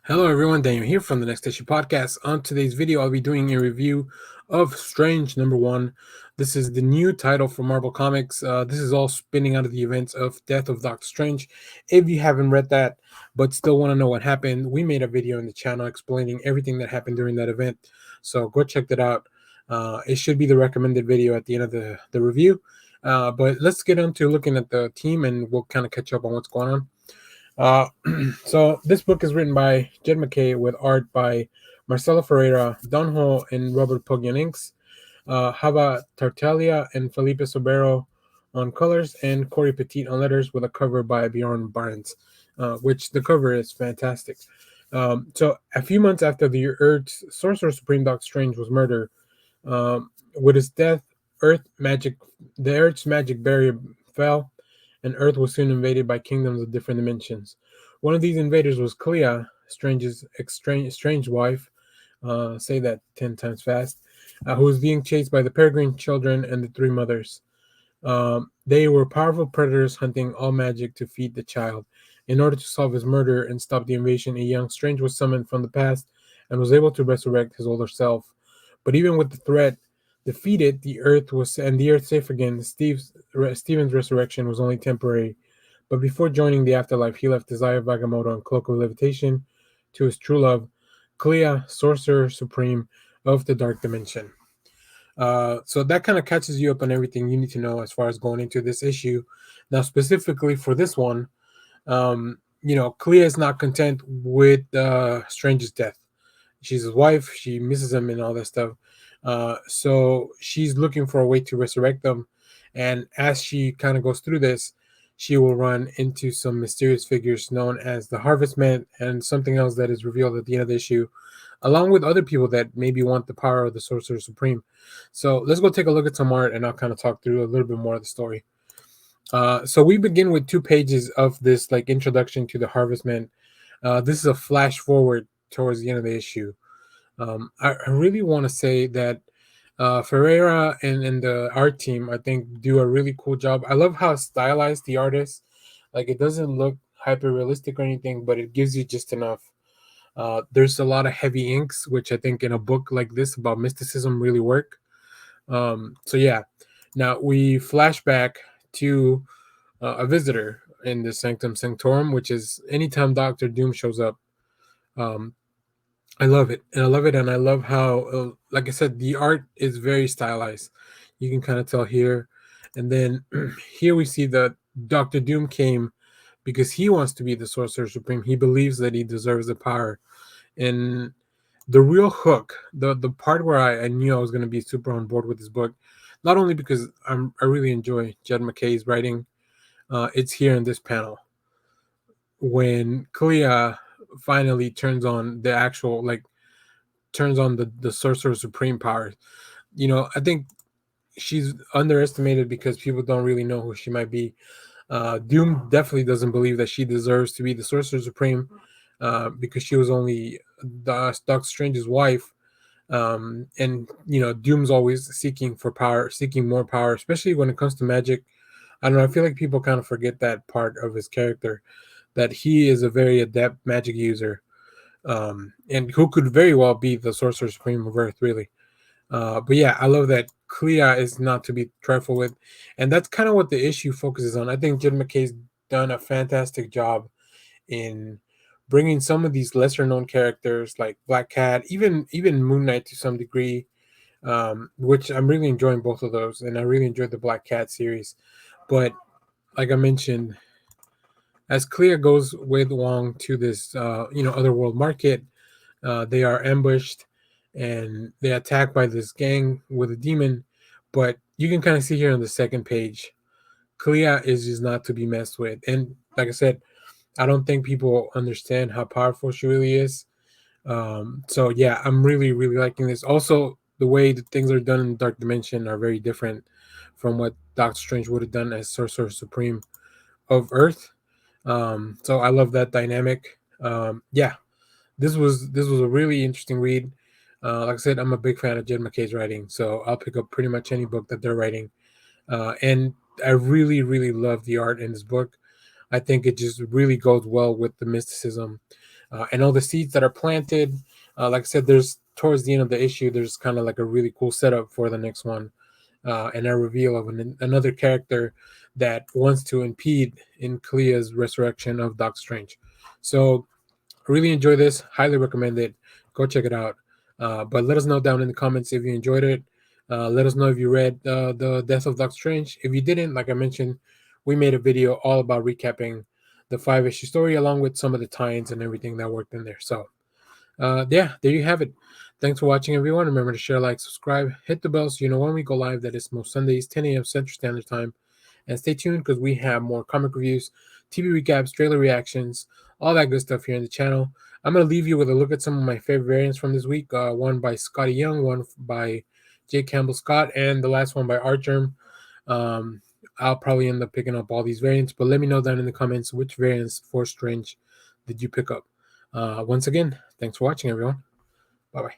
Hello everyone, Daniel here from the Next Issue Podcast. On today's video, I'll be doing a review of Strange #1. This is the new title for Marvel Comics. This is all spinning out of the events of Death of Doctor Strange. If you haven't read that, but still want to know what happened, we made a video on the channel explaining everything that happened during that event. So go check that out. It should be the recommended video at the end of the review. But let's get into looking at the team and we'll kind of catch up on what's going on. Uh, so this book is written by Jed MacKay with art by Marcelo Ferreria, Don Ho, and Roberto Poggi on inks, Java Tartaglia and Felipe Sobrerio on colors, and Cory Petit on letters with a cover by Bjorn Barnes, which the cover is fantastic. So a few months after the Earth's Sorcerer Supreme Doctor Strange was murdered, with his death, the Earth's magic barrier fell, and Earth was soon invaded by kingdoms of different dimensions. One of these invaders was Clea, Strange's strange wife. Say that 10 times fast. Who was being chased by the Peregrine children and the three mothers. They were powerful predators hunting all magic to feed the child. In order to solve his murder and stop the invasion, a young Strange was summoned from the past and was able to resurrect his older self. But even with the threat defeated, the Earth safe again. Steven's resurrection was only temporary. But before joining the afterlife, he left Desire Vagamoto and Cloak of Levitation to his true love, Clea, Sorcerer Supreme of the Dark Dimension. So that kind of catches you up on everything you need to know as far as going into this issue. Now, specifically for this one, Clea is not content with Strange's death. She's his wife. She misses him and all that stuff. So she's looking for a way to resurrect them. And as she kind of goes through this, she will run into some mysterious figures known as the Harvestmen and something else that is revealed at the end of the issue, along with other people that maybe want the power of the Sorcerer Supreme. So let's go take a look at some art and I'll kind of talk through a little bit more of the story. So we begin with 2 pages of this like introduction to the Harvestmen. This is a flash forward towards the end of the issue. I really want to say that Ferreira and the art team, I think, do a really cool job. I love how stylized the art is. Like, it doesn't look hyper realistic or anything, but it gives you just enough. There's a lot of heavy inks, which I think in a book like this about mysticism really work. So yeah, now we flash back to a visitor in the Sanctum Sanctorum, which is anytime Doctor Doom shows up. Um, I love it, and I love it, and I love how, like I said, the art is very stylized. You can kind of tell here, and then here we see that Doctor Doom came because he wants to be the Sorcerer Supreme. He believes that he deserves the power, and the real hook, the part where I knew I was going to be super on board with this book, not only because I really enjoy Jed MacKay's writing, it's here in this panel when Clea finally turns on the actual turns on the Sorcerer Supreme powers. I think she's underestimated because people don't really know who she might be. Doom definitely doesn't believe that she deserves to be the Sorcerer Supreme because she was only Doctor Strange's wife. And Doom's always seeking for power, seeking more power, especially when it comes to magic. I don't know. I feel like people kind of forget that part of his character, that he is a very adept magic user, and who could very well be the Sorcerer Supreme of Earth, really. But yeah, I love that Clea is not to be trifled with, and that's kind of what the issue focuses on. I think Jed MacKay's done a fantastic job in bringing some of these lesser known characters like Black Cat, even Moon Knight to some degree, which I'm really enjoying both of those, and I really enjoyed the Black Cat series. But like I mentioned, as Clea goes with Wong to this otherworld market, they are ambushed and they attacked by this gang with a demon. But you can kind of see here on the second page, Clea is just not to be messed with. And like I said, I don't think people understand how powerful she really is. So yeah, I'm really, really liking this. Also, the way that things are done in Dark Dimension are very different from what Doctor Strange would have done as Sorcerer Supreme of Earth. So I love that dynamic. Yeah, this was a really interesting read. Like I said, I'm a big fan of Jed MacKay's writing, so I'll pick up pretty much any book that they're writing. And I really, really love the art in this book. I think it just really goes well with the mysticism. and all the seeds that are planted. Like I said, there's towards the end of the issue, there's kind of like a really cool setup for the next one, and a reveal of another character that wants to impede in Clea's resurrection of Doctor Strange. So really enjoy this. Highly recommend it. Go check it out. But let us know down in the comments if you enjoyed it. Let us know if you read the Death of Doctor Strange. If you didn't, like I mentioned, we made a video all about recapping the 5-issue story along with some of the tie-ins and everything that worked in there. So yeah, there you have it. Thanks for watching, everyone. Remember to share, like, subscribe, hit the bell so you know when we go live. That is most Sundays, 10 a.m. Central Standard Time. And stay tuned because we have more comic reviews, TV recaps, trailer reactions, all that good stuff here on the channel. I'm going to leave you with a look at some of my favorite variants from this week. One by Scotty Young, one by J. Campbell Scott, and the last one by Artgerm. I'll probably end up picking up all these variants, but let me know down in the comments which variants for Strange did you pick up. Once again, thanks for watching, everyone. Bye-bye.